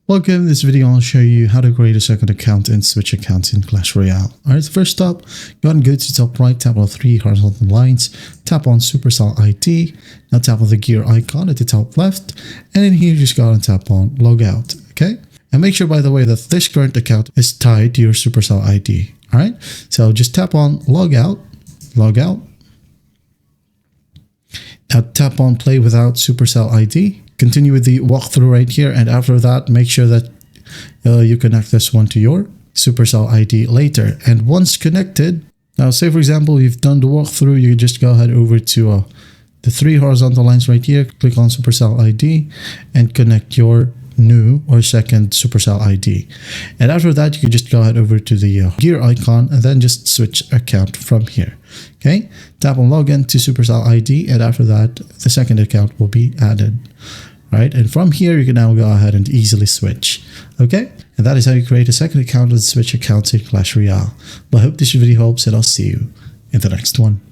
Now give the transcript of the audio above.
Welcome, in this video I'll show you how to create a second account and switch accounts in Clash Royale. Alright, first up, go ahead and go to the top right, tap on 3 horizontal lines, tap on Supercell ID, now tap on the gear icon at the top left, and in here just go ahead and tap on Logout, okay? And make sure, by the way, that this current account is tied to your Supercell ID, alright? So just tap on Logout, Logout, now tap on Play Without Supercell ID. Continue with the walkthrough right here, and after that, make sure that you connect this one to your Supercell ID later. And once connected, now say for example, you've done the walkthrough, you just go ahead over to the 3 horizontal lines right here, click on Supercell ID, and connect your new or second Supercell ID. And after that, you can just go ahead over to the gear icon and then just switch account from here. Okay, tap on login to Supercell ID, and after that, the second account will be added. Right, and from here you can now go ahead and easily switch. Okay, and that is how you create a second account and switch accounts in Clash Royale. But I hope this video helps, and I'll see you in the next one.